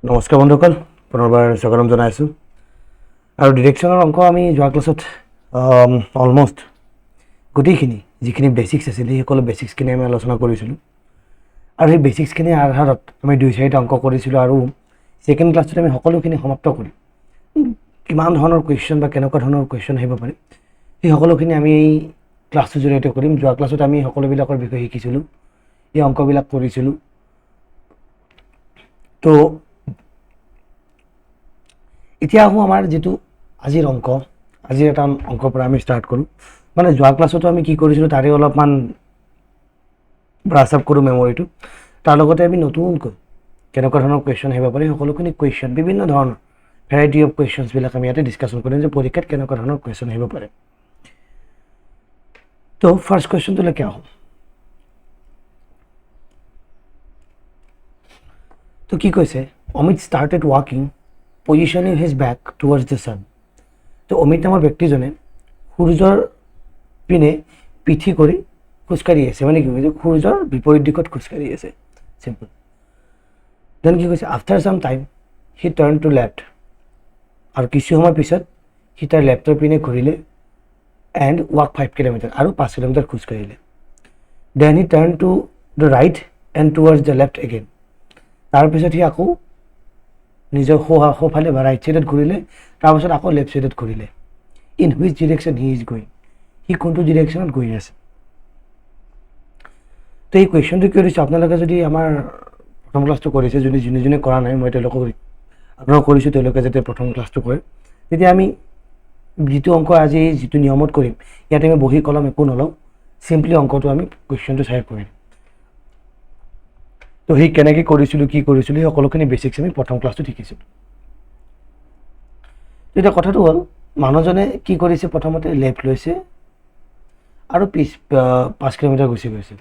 নমস্কাৰ বন্ধুসকল, পুনৰবাৰ স্বাগতম জনাইছোঁ। আৰু ডিৰেকশ্যনৰ অংক আমি যোৱা ক্লাছত অলমষ্ট গোটেইখিনি যিখিনি বেচিক্স আছিলে সেই সকলো বেচিক্সখিনি আমি আলোচনা কৰিছিলোঁ। আৰু সেই বেচিক্সখিনিৰ আধাৰত আমি 2-4টা অংক কৰিছিলোঁ আৰু ছেকেণ্ড ক্লাছটোত আমি সকলোখিনি সমাপ্ত কৰিম। কিমান ধৰণৰ কুৱেশ্যন বা কেনেকুৱা ধৰণৰ কুৱেশ্যন আহিব পাৰে সেই সকলোখিনি আমি এই ক্লাছটোৰ জৰিয়তে কৰিম। যোৱা ক্লাছত আমি সকলোবিলাকৰ বিষয়ে শিকিছিলোঁ, এই অংকবিলাক কৰিছিলোঁ। তো এতিয়া আহোঁ আমাৰ যিটো আজিৰ অংক, আজিৰ এটা অংকৰ পৰা আমি ষ্টাৰ্ট কৰোঁ। মানে যোৱা ক্লাছতো আমি কি কৰিছিলোঁ তাৰে অলপমান ব্ৰাছ আপ কৰোঁ মেমৰিটো। তাৰ লগতে আমি নতুনকৈ কেনেকুৱা ধৰণৰ কুৱেশ্যন আহিব পাৰে সকলোখিনি কুৱেশ্যন, বিভিন্ন ধৰণৰ ভেৰাইটি অফ কুৱেশ্যনছবিলাক আমি ইয়াতে ডিছকাশ্যন কৰিম যে পৰীক্ষাত কেনেকুৱা ধৰণৰ কুৱেশ্যন আহিব পাৰে। তো ফাৰ্ষ্ট কুৱেশ্যনটোলৈকে আহোঁ। তো কি কৈছে, অমিত ষ্টাৰ্টেড ৱাকিং positioning his back towards the sun. তো অমিত নামৰ ব্যক্তিজনে সূৰ্যৰ পিনে পিঠি কৰি খোজকাঢ়ি আছে। মানে কি কৈছে, সূৰ্যৰ বিপৰীত দিশত খোজকাঢ়ি আছে, চিম্পল। দেন কি কৈছে, after some time he turn to left. আৰু কিছু সময় পিছত সি তাৰ লেফ্টৰ পিনে ঘূৰিলে এণ্ড ৱাক 5 কিলোমিটাৰ, আৰু 5 কিলোমিটাৰ খোজকাঢ়িলে। Then he turn to the right and towards the left again. তাৰপিছত সি আকৌ নিজৰ সোঁফালে বা ৰাইট ছাইডত ঘূৰিলে, তাৰপিছত আকৌ লেফ্ট ছাইডত ঘূৰিলে। In which direction he is going, সি কোনটো ডিৰেকশ্যনত গৈ আছে। তো এই কুৱেশ্যনটো কিয় দিছোঁ, আপোনালোকে যদি আমাৰ প্ৰথম ক্লাছটো কৰিছে, যদি যোনে যোনে কৰা নাই মই তেওঁলোকক আপোনালোকক কৰিছোঁ, তেওঁলোকে যাতে প্ৰথম ক্লাছটো কৰে। তেতিয়া আমি যিটো অংক আজি যিটো নিয়মত কৰিম, ইয়াতে আমি বহি কলম একো নলওঁ, চিম্পলি অংকটো আমি কুৱেশ্যনটো চাই কৰিম। তো সেই কেনেকৈ কৰিছিলোঁ, কি কৰিছিলোঁ, সেই সকলোখিনি বেচিক্স আমি প্ৰথম ক্লাছটোত শিকিছিলোঁ। এতিয়া কথাটো হ'ল, মানুহজনে কি কৰিছে, প্ৰথমতে লেফ্ট লৈছে আৰু 5 কিলোমিটাৰ গুচি গৈছে।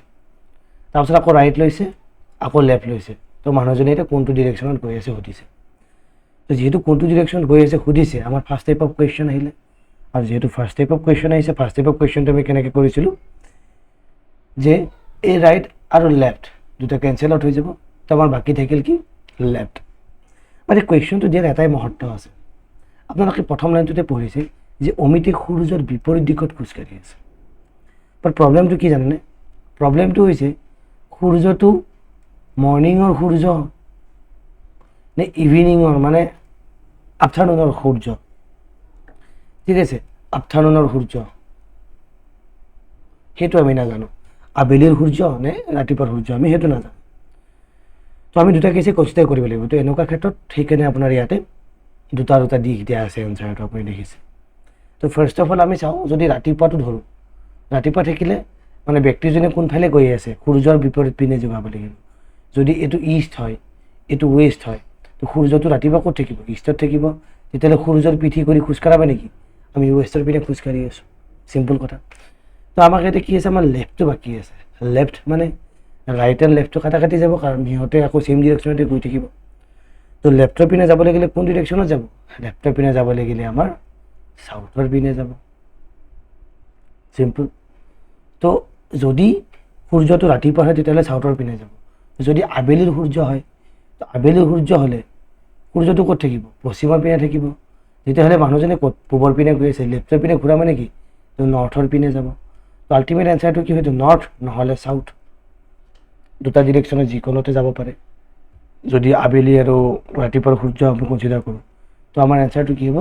তাৰপিছত আকৌ ৰাইট লৈছে, আকৌ লেফ্ট লৈছে। তো মানুহজনে এতিয়া কোনটো ডিৰেকশ্যনত গৈ আছে সুধিছে। তো যিহেতু কোনটো ডিৰেকশ্যনত গৈ আছে সুধিছে, আমাৰ ফাৰ্ষ্ট টাইপ অফ কুৱেশ্যন আহিলে। আৰু যিহেতু ফাৰ্ষ্ট টাইপ অফ কুৱেশ্যন আহিছে, ফাৰ্ষ্ট টাইপ অফ কুৱেশ্যনটো আমি কেনেকৈ কৰিছিলোঁ যে এই ৰাইট আৰু লেফ্ট দুটা কেঞ্চেল আউট হৈ যাব। তো আমাৰ বাকী থাকিল কি, লেফ্ট। মানে কুৱেশ্যনটো দিয়াৰ এটাই মহত্ব আছে, আপোনালোকে প্ৰথম লাইনটোতে পঢ়িছে যে অমিতে সূৰ্যৰ বিপৰীত দিশত খোজকাঢ়ি আছে। বাট প্ৰব্লেমটো কি জানেনে, প্ৰব্লেমটো হৈছে সূৰ্যটো মৰ্ণিঙৰ সূৰ্য নে ইভিনিঙৰ, মানে আফটাৰনুনৰ সূৰ্য। ঠিক আছে, আফটাৰনুনৰ সূৰ্য সেইটো আমি নাজানো, আবেলিৰ সূৰ্য নে ৰাতিপুৱাৰ সূৰ্য আমি সেইটো নাজানো। তো আমি দুটা কেছে কনচিডাৰ কৰিব লাগিব। তো এনেকুৱা ক্ষেত্ৰত সেইকাৰণে আপোনাৰ ইয়াতে দুটা দিশ দিয়া আছে এনচাৰটো, আপুনি দেখিছে। তো ফাৰ্ষ্ট অফ অল আমি চাওঁ, যদি ৰাতিপুৱাটো ধৰোঁ, ৰাতিপুৱা থাকিলে মানে ব্যক্তিজনে কোনফালে গৈ আছে, সূৰ্যৰ বিপৰীত পিনে যাব লাগিব। যদি এইটো ইষ্ট হয়, এইটো ৱেষ্ট হয়, তো সূৰ্যটো ৰাতিপুৱা ক'ত থাকিব, ইষ্টত থাকিব। তেতিয়াহ'লে সূৰ্যৰ পিঠি কৰি খোজকাঢ়াব নেকি, আমি ৱেষ্টৰ পিনে খোজকাঢ়ি আছোঁ, চিম্পল কথা। তো আমাক ইয়াতে কি আছে, আমাৰ লেফ্টটো বাকী আছে। লেফ্ট মানে ৰাইট এণ্ড লেফ্টটো কাটি যাব, কাৰণ সিহঁতে আকৌ চেম ডিৰেকশ্যনতে গৈ থাকিব। তো লেফ্টৰ পিনে যাব লাগিলে কোন ডিৰেকশ্যনত যাব, লেফ্টৰ পিনে যাব লাগিলে আমাৰ চাউথৰ পিনে যাব, চিম্পল। তো যদি সূৰ্যটো ৰাতিপুৱা হয় তেতিয়াহ'লে চাউথৰ পিনে যাব। যদি আবেলিৰ সূৰ্য হয়, তো আবেলিৰ সূৰ্য হ'লে সূৰ্যটো ক'ত থাকিব, পশ্চিমৰ পিনে থাকিব। তেতিয়াহ'লে মানুহজনে ক'ত, পূবৰ পিনে গৈ আছে, লেফ্টৰ পিনে ঘূৰা মানে কি, তো নৰ্থৰ পিনে যাব। তো আল্টিমেট এনচাৰটো কি হয়তো নৰ্থ নহ'লে চাউথ, দুটা ডিৰেকশ্যনত যিকোনোতে যাব পাৰে। যদি আবেলি আৰু ৰাতিপুৱাৰ সূৰ্য আমি কনচিডাৰ কৰোঁ, তো আমাৰ এনচাৰটো কি হ'ব,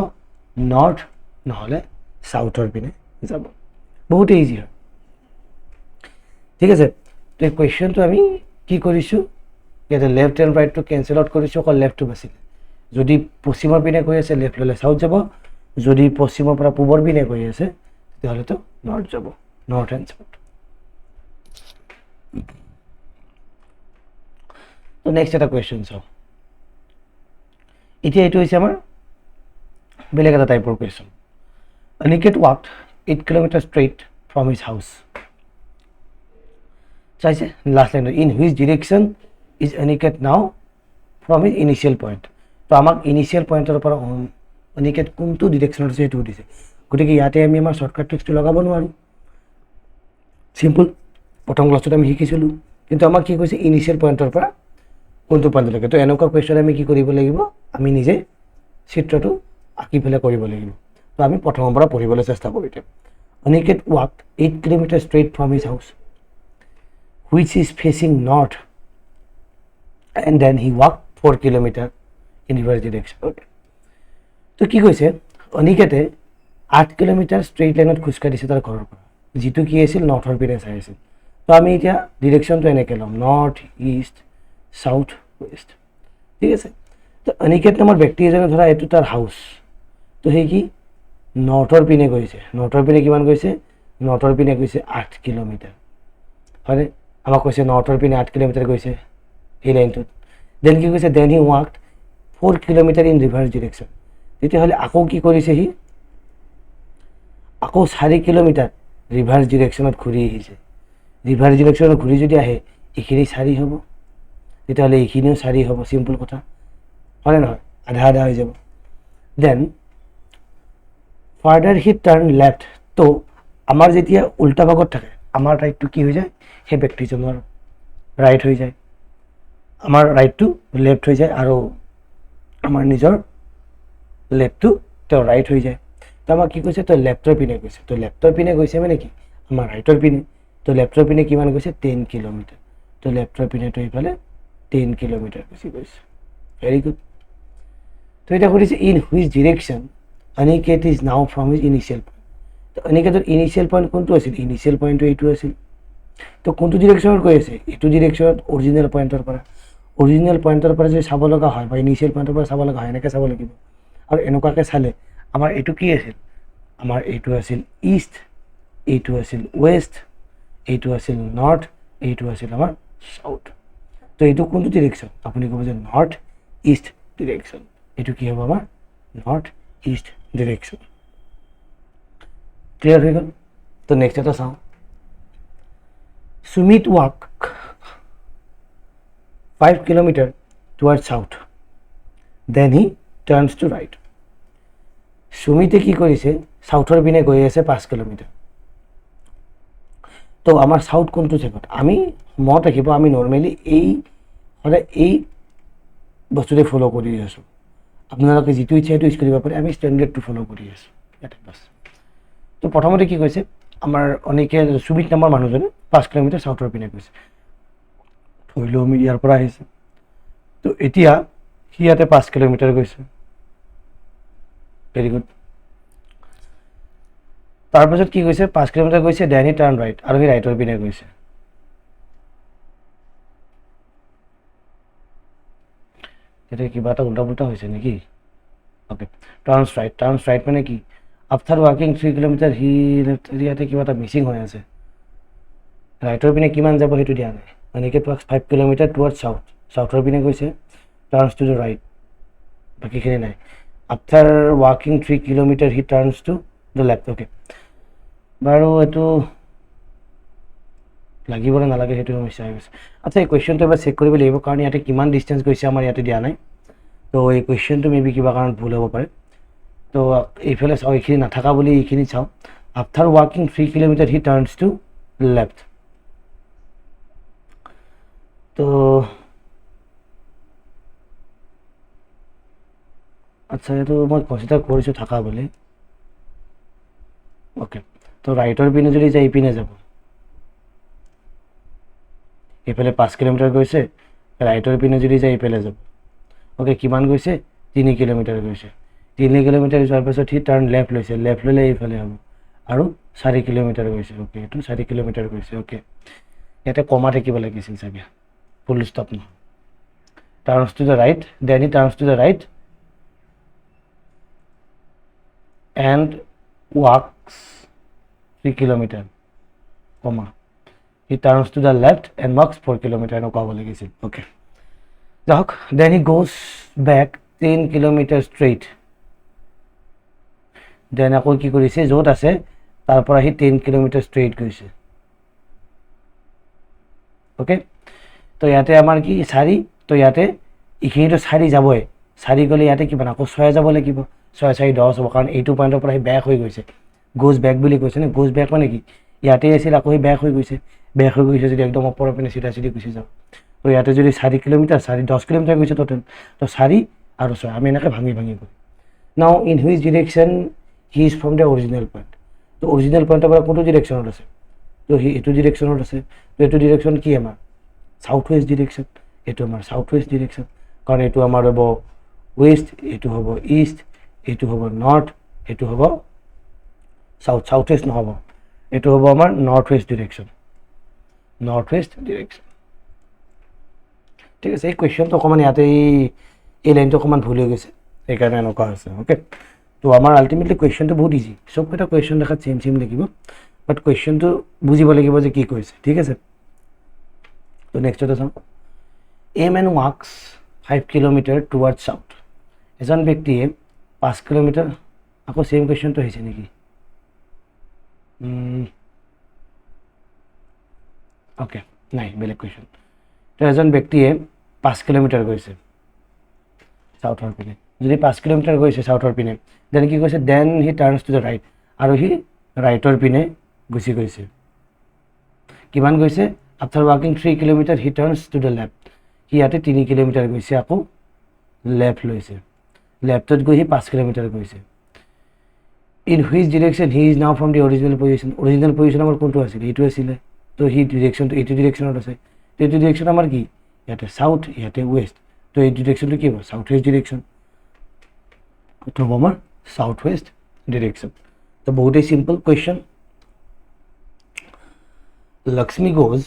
নৰ্থ নহ'লে চাউথৰ পিনে যাব। বহুতেই ইজি হয়, ঠিক আছে। তো এই কুৱেশ্যনটো আমি কি কৰিছোঁ, ইয়াতে লেফ্ট এণ্ড ৰাইটটো কেঞ্চেল আউট কৰিছোঁ, অকল লেফ্টটো বাছিলে। যদি পশ্চিমৰ পিনে গৈ আছে লেফ্ট ল'লে চাউথ যাব, যদি পশ্চিমৰ পৰা পূবৰ পিনে গৈ আছে তেতিয়াহ'লেতো নৰ্থ যাব, নৰ্থ এণ্ড চাউথ। তো নেক্সট এটা কুৱেশ্যন চাওঁ। এতিয়া এইটো হৈছে আমাৰ বেলেগ এটা টাইপৰ question. Aniket walked 8 kilometre straight from his house. চাইছে last line, in which direction is Aniket now from his initial point. তো আমাক ইনিচিয়েল পইণ্টৰ পৰা অনিকেত কোনটো ডিৰেকশ্যনত আছে সেইটো সুধিছে। গতিকে ইয়াতে আমি আমাৰ শ্বৰ্টকাট ট্ৰিক্সটো লগাব নোৱাৰোঁ, চিম্পল। প্ৰথম ক্লাছত আমি শিকিছিলোঁ, কিন্তু আমাক কি কৈছে, ইনিচিয়েল পইণ্টৰ পৰা কোনটো পইণ্টলৈকে। তো এনেকুৱা কুৱেশ্যন আমি কি কৰিব লাগিব, আমি নিজে চিত্ৰটো আঁকি পেলাই কৰিব লাগিব। তো আমি প্ৰথমৰ পৰা পঢ়িবলৈ চেষ্টা কৰি দিম। Aniket walked 8 kilometers straight from his house, which is facing north, and then he walked 4 kilometers in reverse direction. Okay. তো কি কৈছে, অনিকেতে 8 কিলোমিটাৰ ষ্ট্ৰেইট লাইনত খোজকাঢ়িছে তাৰ ঘৰৰ পৰা, যিটো কি আছিল নৰ্থৰ পিনে চাই আছিল। তো আমি এতিয়া ডিৰেকশ্যনটো এনেকৈ ল'ম, নৰ্থ ইষ্ট সাউথ ৱেষ্ট, ঠিক আছে। তো অনিকেত নামৰ ব্যক্তি এজনে ধৰা এইটো তাৰ হাউচ, তো সেই কি নৰ্থৰ পিনে গৈছে। নৰ্থৰ পিনে কিমান গৈছে, নৰ্থৰ পিনে গৈছে 8 কিলোমিটাৰ, হয়নে? আমাক কৈছে নৰ্থৰ পিনে 8 কিলোমিটাৰ গৈছে এই লাইনটোত। দেন কি কৈছে, then he walked 4 kilometre in reverse direction. তেতিয়াহ'লে আকৌ কি কৰিছে সি, আকৌ 4 কিলোমিটাৰ ৰিভাৰ্ছ ডিৰেকশ্যনত ঘূৰি আহিছে। ৰিভাৰ্ছ ডিৰেকশ্যনত ঘূৰি যদি আহে এইখিনি 4 হ'ব, তেতিয়াহ'লে এইখিনিও 4 হ'ব, চিম্পল কথা, হয়নে নহয়? আধা আধা হৈ যাব। দেন ফাৰ্ডাৰ হি টাৰ্ণ লেফ্ট। তো আমাৰ যেতিয়া উল্টা ভাগত থাকে, আমাৰ ৰাইটটো কি হৈ যায়, সেই ব্যক্তিজনৰ ৰাইট হৈ যায়, আমাৰ ৰাইটটো লেফ্ট হৈ যায়, আৰু আমাৰ নিজৰ লেফ্টটো তেওঁ ৰাইট হৈ যায়। তো আমাক কি কৈছে, তই লেফ্টৰ পিনে গৈছে। তো লেফ্টৰ পিনে গৈছে মানে কি, আমাৰ ৰাইটৰ পিনে। তো লেফ্টৰ পিনে কিমান গৈছে, 10 কিলোমিটাৰ। তো লেফ্টৰ পিনেতো এইফালে 10 কিলোমিটাৰ গুচি গৈছে। Very good. তো এতিয়া সুধিছে in which direction Aniket is now from his initial point. তো অনিকেতৰ ইনিচিয়েল পইণ্ট কোনটো আছিল, ইনিচিয়েল পইণ্টটো এইটো আছিল। তো কোনটো ডিৰেকশ্যনত গৈ আছে, এইটো ডিৰেকশ্যনত অৰিজিনেল পইণ্টৰ পৰা। অৰিজিনেল পইণ্টৰ পৰা যদি চাব লগা হয়, বা ইনিচিয়েল পইণ্টৰ পৰা চাব লগা হয়, এনেকৈ চাব লাগিব। আৰু এনেকুৱাকৈ চালে আমাৰ এইটো কি আছিল, আমাৰ এইটো আছিল ইষ্ট, এইটো আছিল ৱেষ্ট, এইটো আছিল নৰ্থ, এইটো আছিল আমাৰ সাউথ। তো এইটো কোনটো ডিৰেকশ্যন, আপুনি ক'ব যে নৰ্থ ইষ্ট ডিৰেকশ্যন। এইটো কি হ'ব আমাৰ নৰ্থ ইষ্ট ডিৰেকশ্যন। ক্লিয়াৰ হৈ গ'ল। তো নেক্সট এটা চাওঁ, Sumit walk 5 kilometre toward south, then he turns to right. সুমিতে কি কৰিছে, সাউথৰ পিনে গৈ আছে 5 কিলোমিটাৰ। তো আমাৰ সাউথ কোনটো জেগাত, আমি মনত ৰাখিব, আমি নৰ্মেলি সদায় এই বস্তুটো ফ'ল' কৰি আছোঁ। আপোনালোকে যিটো ইচ্ছা সেইটো ইউজ কৰিব পাৰে, আমি ষ্টেণ্ডাৰ্ডটো ফ'ল' কৰি আছোঁ ইয়াতে বাছ। তো প্ৰথমতে কি কৈছে, আমাৰ সুমিত নামৰ মানুহজনে 5 কিলোমিটাৰ সাউথৰ পিনে গৈছে। ধৰি লওঁ আমি ইয়াৰ পৰা আহিছে, তো এতিয়া সি ইয়াতে 5 কিলোমিটাৰ গৈছে। Very good. তাৰপাছত কি কৈছে, 5 কিলোমিটাৰ গৈছে, দেন হি টাৰ্ণ ৰাইট, আৰু সি ৰাইটৰ পিনে গৈছে। তেতিয়া কিবা এটা উল্টা পুল্টা হৈছে নেকি? Okay, turns right. Turns right মানে কি, আফটাৰ ৱাকিং 3 কিলোমিটাৰ সি ইয়াতে কিবা এটা মিচিং হৈ আছে। ৰাইটৰ পিনে কিমান যাব সেইটো দিয়া নাই। Aniket walks 5 kilometre toward south, সাউথৰ পিনে গৈছে, টাৰ্ণছ টু দ্য ৰাইট, বাকীখিনি নাই। আফটাৰ ৱাকিং 3 kilometre he turns to the left. Okay, বাৰু এইটো লাগিব নে নালাগে সেইটো সমস্যা হৈ গৈছে। আচ্ছা, এই কুৱেশ্যনটো এবাৰ চেক কৰিব লাগিব, কাৰণ ইয়াতে কিমান ডিষ্টেঞ্চ গৈছে আমাৰ ইয়াতে দিয়া নাই। তো এই কুৱেশ্যনটো মে বি কিবা কাৰণত ভুল হ'ব পাৰে। তো এইফালে চাওঁ, এইখিনি নাথাকা বুলি এইখিনি চাওঁ। আফটাৰ ৱাকিং 3 kilometre he turns two left. তো আচ্ছা, এইটো মই কনচিডাৰ কৰিছোঁ থাকা বুলি। অ'কে, তো ৰাইটৰ পিনে যদি যায় ইপিনে যাব, এইফালে 5 কিলোমিটাৰ গৈছে, ৰাইটৰ পিনে যদি যায় এইফালে যাব। অ'কে, কিমান গৈছে, 3 কিলোমিটাৰ গৈছে। 3 কিলোমিটাৰ যোৱাৰ পাছত সি টাৰ্ণ লেফ্ট লৈছে, লেফ্ট ল'লে এইফালে হ'ব, আৰু 4 কিলোমিটাৰ গৈছে। অ'কে, এইটো 4 কিলোমিটাৰ গৈছে। অ'কে, ইয়াতে কমা থাকিব লাগিছিল চাগে, ফুল ষ্টপ নহয়। Turns to the right, then he turns to the right and walks 3 kilometre, comma, he turns to the left and walks 4 kilometre, এনেকুৱা হ'ব লাগিছিল। অ'কে, যাওক। Then he goes back 10 kilometre straight. Then আকৌ কি কৰিছে, য'ত আছে তাৰ পৰা সি 10 কিলোমিটাৰ ষ্ট্ৰেইট গৈছে। অ'কে, তো ইয়াতে আমাৰ কি 4, তো ইয়াতে এইখিনিতো 4 যাবই, 4 গ'লে ইয়াতে কিমান আকৌ 6 যাব লাগিব, 6 4 10 হ'ব, কাৰণ এইটো পইণ্টৰ পৰা সি বেক হৈ গৈছে। গোজ বেক বুলি কৈছে নে, গোজ বেক মানে কি, ইয়াতে আছিল আকৌ সি বেক হৈ গৈছে। বেক হৈ গৈছে যদি একদম ওপৰৰ পিনে চিধা চিধি গুচি যাওঁ। তো তো ইয়াতে যদি 4 কিলোমিটাৰ 10 কিলোমিটাৰ গৈছে টোটেল, তো 4 আৰু 6 আমি এনেকৈ ভাঙি ভাঙি গ'লো। নাও in which direction he is from the original point, তো অৰিজিনেল পইণ্টৰ পৰা কোনটো ডিৰেকশ্যনত আছে, তো সি এইটো ডিৰেকশ্যনত আছে। তো এইটো ডিৰেকশ্যন কি আমাৰ সাউথ ৱেষ্ট ডিৰেকশ্যন, এইটো আমাৰ সাউথ ৱেষ্ট ডিৰেকশ্যন, কাৰণ এইটো আমাৰ হ'ব ৱেষ্ট, এইটো হ'ব ইষ্ট, এইটো হ'ব নৰ্থ, এইটো হ'ব সাউথ, সাউথ ৱেষ্ট নহ'ব, এইটো হ'ব আমাৰ north west direction, north west direction. ঠিক আছে, এই কুৱেশ্যনটো অকণমান ইয়াতে এই লাইনটো অকণমান ভুল হৈ গৈছে, সেইকাৰণে এনেকুৱা হৈছে। অ'কে, তো আমাৰ আল্টিমেটলি কুৱেশ্যনটো বহুত ইজি, চবকেইটা কুৱেশ্যন দেখাত চেম চেম লাগিব, বাট কুৱেশ্যনটো বুজিব লাগিব যে কি কৈছে। ঠিক আছে, তো নেক্সটতে চাওঁ। এ মেন ৱাকছ 5 কিলোমিটাৰ টুৱাৰ্ড চাউথ, এজন ব্যক্তিয়ে 5 কিলোমিটাৰ, আকৌ চেম কুৱেশ্যনটো আহিছে নেকি? অ'কে, নাই, বেলেগ কুৱেশ্যন। তো এজন ব্যক্তিয়ে 5 কিলোমিটাৰ গৈছে চাউথৰ পিনে, যদি 5 কিলোমিটাৰ গৈছে চাউথৰ পিনে, দেন কি কৈছে, then he turns to the right, আৰু সি ৰাইটৰ পিনে গুচি গৈছে। কিমান গৈছে? আফটাৰ ৱাকিং 3 kilometre he turns to the left, সি ইয়াতে 3 কিলোমিটাৰ গৈছে, আকৌ লেফ্ট লৈছে, লেফ্টত গৈ সি 5 কিলোমিটাৰ গৈছে। In which direction he is now from the original position, original position আমাৰ কোনটো আছিলে? এইটো আছিলে, তো সি ডিৰেকশ্যনটো এইটো ডিৰেকশ্যনত আছে, তো এইটো ডিৰেকশ্যন আমাৰ কি? ইয়াতে সাউথ, ইয়াতে ৱেষ্ট, তো এই ডিৰেকশ্যনটো কি হ'ব? সাউথ ৱেষ্ট ডিৰেকশ্যন, এইটো হ'ব আমাৰ সাউথ ৱেষ্ট ডিৰেকশ্যন। তো বহুতেই simple question. Lakshmi goes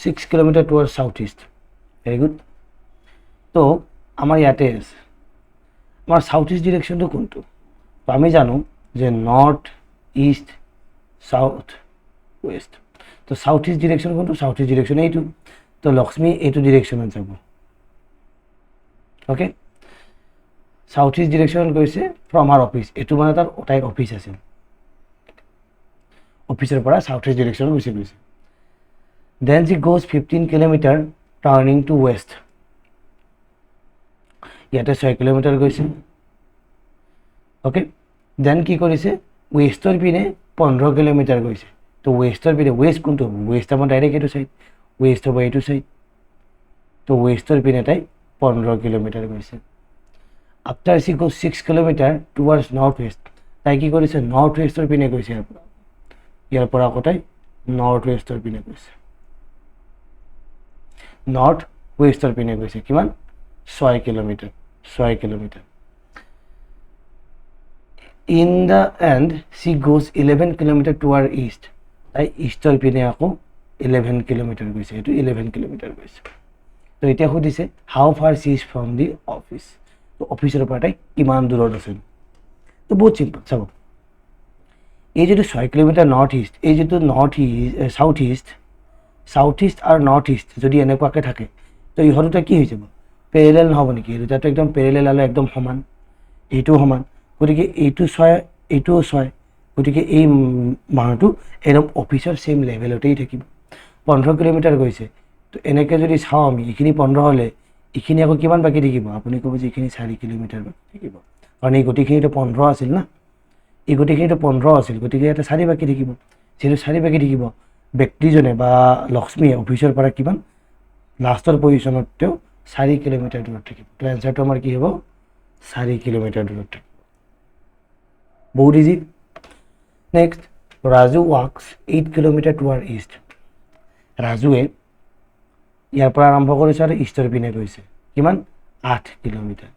6 kilometre toward south east, very good. তো আমাৰ ইয়াতে আছে, আমাৰ সাউথ ইষ্ট ডিৰেকশ্যনটো কোনটো? তো আমি জানো যে নৰ্থ ইষ্ট সাউথ ৱেষ্ট, তো সাউথ ইষ্ট ডিৰেকশ্যন কোনটো? সাউথ ইষ্ট ডিৰেকশ্যন এইটো, তো লক্ষ্মী এইটো ডিৰেকশ্যনত যাব। অ'কে, সাউথ ইষ্ট ডিৰেকশ্যনত গৈছে ফ্ৰম হাৰ অফিচ, এইটো মানে তাইৰ অফিচ আছিল, অফিচৰ পৰা সাউথ ইষ্ট ডিৰেকশ্যনত গুচি গৈছে। দেন জি গোজ 15 কিলোমিটাৰ টাৰ্ণিং টু ৱেষ্ট, ইয়াতে 6 কিলোমিটাৰ গৈছে। অ'কে, দেন কি কৰিছে? ৱেষ্টৰ পিনে 15 কিলোমিটাৰ গৈছে, তো ৱেষ্টৰ পিনে, ৱেষ্ট কোনটো হ'ব? ৱেষ্ট আমাৰ ডাইৰেক্ট এইটো চাইড, ৱেষ্ট হ'ব এইটো চাইড, তো ৱেষ্টৰ পিনে তাই 15 কিলোমিটাৰ গৈছে। আফটাৰ চি গোজ 6 কিলোমিটাৰ টুৱাৰ্ডছ নৰ্থ ৱেষ্ট, তাই কি কৰিছে? নৰ্থ ৱেষ্টৰ পিনে গৈছে, ইয়াৰ পৰা আকৌ তাই নৰ্থ ৱেষ্টৰ পিনে গৈছে, নৰ্থ ৱেষ্টৰ পিনে গৈছে। কিমান? 6 kilometre, 6 kilometre. In the and C goes 11 kilometre toward east, তাই ইষ্টৰ পিনে আকৌ 11 কিলোমিটাৰ গৈছে, এইটো 11 কিলোমিটাৰ গৈছে। তো এতিয়া সুধিছে হাউ ফাৰ C is from the office, তো অফিচৰ পৰা তাই কিমান দূৰত আছিল? তো বহুত চিম্পল, চাব, এই যিটো 6 কিলোমিটাৰ নৰ্থ ইষ্ট, এই যিটো নৰ্থ ইষ্ট সাউথ ইষ্ট আৰু নৰ্থ ইষ্ট যদি এনেকুৱাকৈ থাকে, তো ইহঁত দুটা কি হৈ যাব? পেৰেলেল নহ'ব নেকি? এই দুটাটো একদম পেৰেলেল আৰু একদম সমান, এইটোও সমান, গতিকে এইটো 6 এইটোও 6, গতিকে এই মানুহটো একদম অফিচৰ ছেইম লেভেলতেই থাকিব। 15 কিলোমিটাৰ গৈছে, তো এনেকৈ যদি চাওঁ আমি, এইখিনি 15 হ'লে এইখিনি আকৌ কিমান বাকী থাকিব? আপুনি ক'ব যে এইখিনি 4 কিলোমিটাৰ বাকী থাকিব, কাৰণ এই গোটেইখিনিতো 15 আছিল না, এই গোটেইখিনিতো 15 আছিল, গতিকে ইয়াতে 4 বাকী থাকিব। যিহেতু 4 বাকী থাকিব, ব্যক্তিজনে বা লক্ষ্মীয়ে অফিচৰ পৰা কিমান লাষ্টৰ পজিশ্যনত তেওঁ 4 কিলোমিটাৰ দূৰত থাকিব। তো এনচাৰটো আমাৰ কি হ'ব? 4 কিলোমিটাৰ দূৰত থাকিব। বহুত easy. Next, Raju walks 8 kilometre toward east, ৰাজুৱে ইয়াৰ পৰা আৰম্ভ কৰিছে আৰু ইষ্টৰ পিনে গৈছে, কিমান? 8 কিলোমিটাৰ।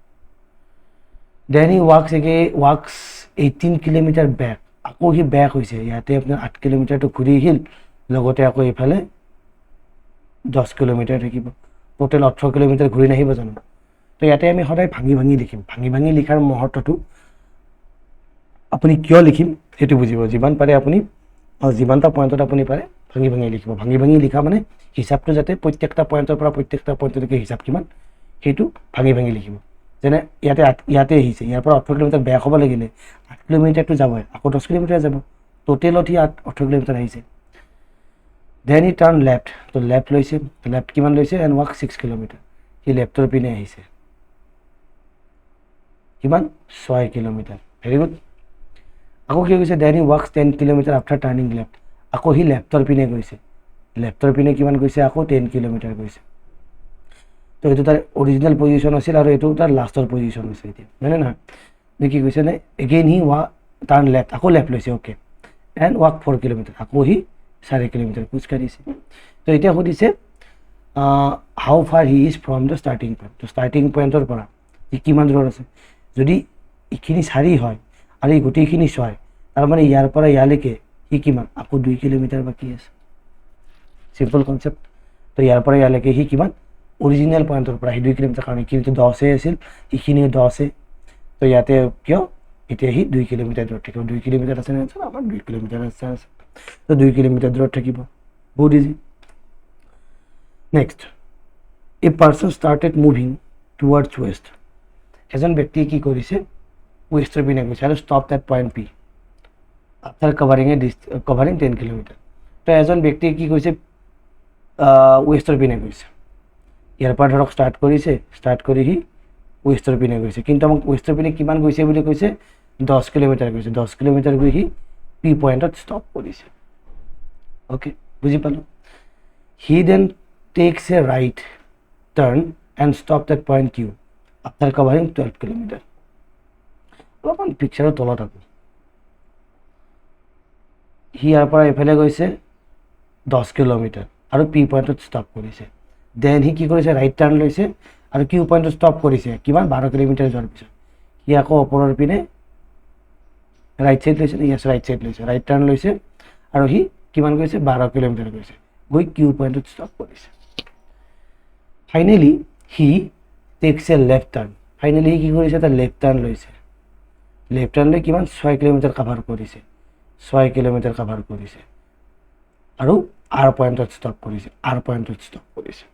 দেন হি ৱাকছ 18 কিলোমিটাৰ বেক, আকৌ সি বেক হৈছে, ইয়াতে আপোনাৰ 8 কিলোমিটাৰটো ঘূৰি আহিল, লগতে আকৌ এইফালে 10 কিলোমিটাৰ থাকিব, টোটেল 18 কিলোমিটাৰ ঘূৰি নাহিব জানো? তো ইয়াতে আমি সদায় ভাঙি ভাঙি লিখিম। ভাঙি ভাঙি লিখাৰ মুহূৰ্তটো আপুনি কিয় লিখিম সেইটো বুজিব। যিমান পাৰে আপুনি যিমানটা পইণ্টত আপুনি পাৰে ভাঙি ভাঙি লিখিব। ভাঙি ভাঙি লিখা মানে হিচাপটো যাতে প্ৰত্যেকটা পইণ্টৰ পৰা প্ৰত্যেকটা পইণ্টলৈকে হিচাপ কিমান সেইটো ভাঙি ভাঙি লিখিব। যেনে ইয়াতে আহিছে, ইয়াৰ পৰা 18 কিলোমিটাৰ বেক হ'ব লাগিলে 8 কিলোমিটাৰটো যাবই, আকৌ 10 কিলোমিটাৰ যাব, টোটেলত সি 18 কিলোমিটাৰ আহিছে। দেন হি টাৰ্ণ লেফ্ট, তো লেফ্ট লৈছে, লেফ্ট কিমান লৈছে? এণ্ড ৱাক 6 কিলোমিটাৰ, সি লেফ্টৰ পিনে আহিছে, কিমান? 6 কিলোমিটাৰ, ভেৰি গুড। আকৌ কি কৈছে? দেন হি ৱাকছ 10 কিলোমিটাৰ আফটাৰ টাৰ্ণিং লেফ্ট, আকৌ সি লেফ্টৰ পিনে গৈছে, লেফ্টৰ পিনে কিমান গৈছে? আকৌ 10 কিলোমিটাৰ গৈছে। তো এইটো তাৰ অৰিজিনেল পজিশ্যন আছিল আৰু এইটো তাৰ লাষ্টৰ পজিশ্যন হৈছে এতিয়া, হয়নে নহয়? কি কৈছে নে এগেইন হি টাৰ্ণ লেফ্ট, আকৌ লেফ্ট লৈছে, অ'কে, এণ্ড ৱাক 4 কিলোমিটাৰ, আকৌ সি 4 কিলোমিটাৰ খোজকাঢ়িছে। তো এতিয়া সুধিছে হাউ ফাৰ হি is from the starting point. তো ষ্টাৰ্টিং পইণ্টৰ পৰা ই কিমান দূৰত আছে। যদি এইখিনি 4 হয় আৰু এই গোটেইখিনি 6, তাৰমানে ইয়াৰ পৰা ইয়ালৈকে সি কিমান, আকৌ 2 কিলোমিটাৰ বাকী আছে। Simple concept. তো ইয়াৰ পৰা ইয়ালৈকে সি কিমান, অৰিজিনেল পইণ্টৰ পৰা সি 2 কিলোমিটাৰ, কাৰণ এইখিনিতো 10 আছিল, এইখিনিও 10। তো ইয়াতে কিয় এতিয়া সি 2 কিলোমিটাৰ দূৰত থাকিব। 2 কিলোমিটাৰ আছে নে আনচাৰ, আমাৰ 2 কিলোমিটাৰ আছে। তো 2 কিলোমিটাৰ দূৰত থাকিব, বহুত easy. Next, a person started moving towards west. এজন ব্যক্তিয়ে কি কৰিছে, ৱেষ্টৰ পিনে গৈছে আৰু stop at point P after covering 10 kilometre. তো এজন ব্যক্তিয়ে কি কৰিছে, ৱেষ্টৰ পিনে গৈছে, ইয়াৰ পৰা ধৰক ষ্টাৰ্ট কৰিছে, ষ্টাৰ্ট কৰি সি ৱেষ্টৰ পিনে গৈছে, কিন্তু আমাক ৱেষ্টৰ পিনে কিমান গৈছে বুলি কৈছে, 10 কিলোমিটাৰ গৈছে। 10 কিলোমিটাৰ গৈ সি পি পইণ্টত ষ্টপ কৰিছে, অ'কে, বুজি পালোঁ। He then takes a right turn and stop at point Q after covering 12 kilometre. অলপমান পিকচাৰৰ তলত আকৌ সি ইয়াৰ পৰা এইফালে গৈছে 10 কিলোমিটাৰ আৰু পি পইণ্টত ষ্টপ কৰিছে। দেন সি কি কৰিছে, ৰাইট টাৰ্ণ লৈছে আৰু কিউ পইণ্টত ষ্টপ কৰিছে, কিমান 12 কিলোমিটাৰ যোৱাৰ পিছত। সি আকৌ ওপৰৰ পিনে ৰাইট চাইড লৈছে, য়েছ ৰাইট চাইড লৈছে, ৰাইট টাৰ্ণ লৈছে আৰু সি কিমান গৈছে, 12 কিলোমিটাৰ গৈছে, গৈ কিউ পইণ্টত ষ্টপ কৰিছে। ফাইনেলি সি টেক্স এ লেফ্ট টাৰ্ণ। ফাইনেলি সি কি কৰিছে, এটা লেফ্ট টাৰ্ণ লৈছে। লেফ্ট টাৰ্ণ লৈ কিমান 6 কিলোমিটাৰ কাভাৰ কৰিছে, 6 কিলোমিটাৰ কাভাৰ কৰিছে আৰু আৰ পইণ্টত ষ্টপ কৰিছে, আৰ পইণ্টত ষ্টপ কৰিছে।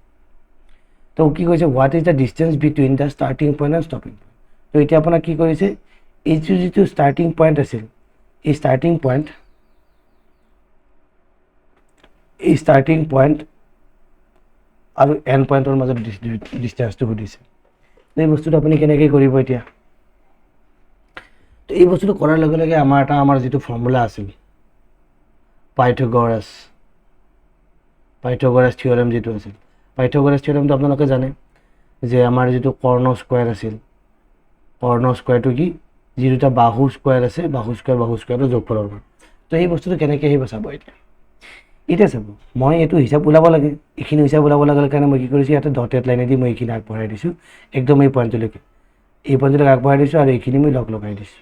তো কি কৈছে, what is the distance between the starting point and stopping point. তো এতিয়া আপোনাৰ কি কৰিছে, এইটো যিটো ষ্টাৰ্টিং পইণ্ট আছিল, এই ষ্টাৰ্টিং পইণ্ট আৰু এণ্ড পইণ্টৰ মাজত ডিষ্টেঞ্চটো সুধিছে। এই বস্তুটো আপুনি কেনেকৈ কৰিব এতিয়া। তো এই বস্তুটো কৰাৰ লগে লগে আমাৰ যিটো ফৰ্মুলা আছিল, পাইথাগোৰাছ থিয়ৰেম যিটো আছিল, পাইথাগোৰাছ থিয়ৰেমটো আপোনালোকে জানে যে আমাৰ যিটো কৰ্ণ স্কোৱাৰ আছিল, কৰ্ণ স্কোৱাৰটো কি, যি দুটা বাহু স্কোৱাৰ আছে, বাহু স্কোৱাৰৰ যোগফলৰ মান। তো এই বস্তুটো কেনেকৈ আহিব চাব এতিয়া। এতিয়া চাব, মই এইটো হিচাপ ওলাব লাগে, এইখিনি হিচাপ ওলাব লগাৰ কাৰণে মই কি কৰিছোঁ, ইয়াতে ডটেড লাইনেদি মই এইখিনি আগবঢ়াই দিছোঁ, একদম এই পইণ্টলৈকে আগবঢ়াই দিছোঁ আৰু এইখিনি মই লগাই দিছোঁ।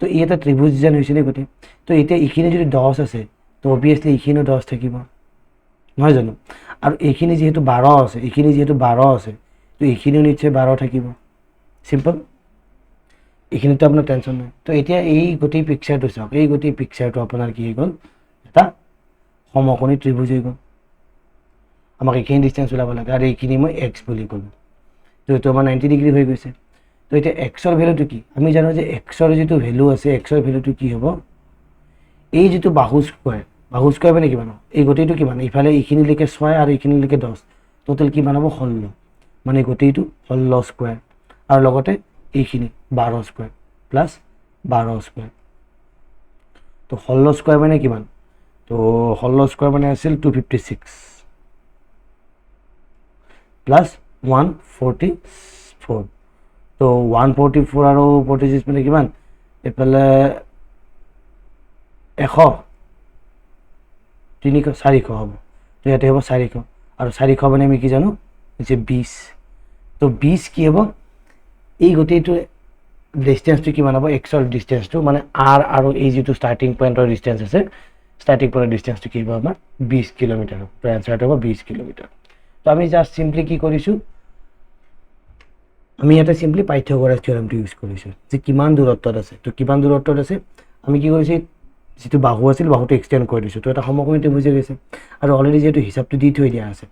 তো ই এটা ত্ৰিভুজ যেন হৈছিলে গোটেই। তো এতিয়া এইখিনি যদি 10 আছে, তো অভিয়াছলি এইখিনিও 10 থাকিব, নহয় জানো। আৰু এইখিনি যিহেতু 12 আছে, তো এইখিনিও নিশ্চয় 12 থাকিব। চিম্পল, এইখিনিতো আপোনাৰ টেনশ্যন নাই। তো এতিয়া এই গোটেই পিকচাৰটো চাওক, এই গোটেই পিকচাৰটো আপোনাৰ কি হৈ গ'ল, এটা সমকোণী ত্ৰিভুজ হৈ গ'ল। আমাক এইখিনি ডিষ্টেঞ্চ ওলাব লাগে আৰু এইখিনি মই এক্স বুলি ক'লোঁ, তো এইটো আমাৰ 90 ডিগ্ৰী হৈ গৈছে। তো এতিয়া এক্সৰ ভেলুটো কি, আমি জানো যে এক্সৰ যিটো ভেলু আছে, এক্সৰ ভেলুটো কি হ'ব, এই যিটো বাহু স্কোৱাৰ মানে কিমান, এই গোটেইটো কিমান, ইফালে এইখিনিলৈকে 6 আৰু এইখিনিলৈকে 10, টোটেল কিমান হ'ব 16, মানে গোটেইটো 16 স্কোৱাৰ আৰু লগতে এইখিনি 12 স্কোৱাৰ প্লাছ 12 স্কোৱাৰ। তো 16 স্কোৱাৰ মানে কিমান, তো 16 স্কোৱাৰ মানে আছিল 256 প্লাছ 144। তো 144 আৰু 46 মানে কিমান, এইফালে 100, 400 হ'ব। তো ইয়াতে হ'ব 400 আৰু 400 মানে আমি কি জানো যে 20। তো 20 কি হ'ব, এই গোটেইটো ডিষ্টেঞ্চটো কিমান হ'ব, এক্সৰ ডিষ্টেঞ্চটো মানে আৰ আৰু এই যিটো ষ্টাৰ্টিং পইণ্টৰ ডিষ্টেঞ্চ আছে, ষ্টাৰ্টিং পইণ্টৰ ডিষ্টেঞ্চটো কি হ'ব আমাৰ 20 কিলোমিটাৰ হ'ব। তো এনচাৰটো হ'ব 20 কিলোমিটাৰ। তো আমি জাষ্ট চিম্পলি কি কৰিছোঁ, আমি ইয়াতে চিম্পলি পাইথাগোৰাছ থিয়ৰেমটো ইউজ কৰিছোঁ যে কিমান দূৰত্বত আছে। তো কিমান দূৰত্বত আছে, আমি কি কৰিছোঁ, যিটো বাহু আছিল বাহুটো এক্সটেণ্ড কৰি দিছোঁ। তো এটা সমকোণী ত্ৰিভুজ গৈছে আৰু অলৰেডি যিহেতু হিচাপটো দি থৈ দিয়া আছে,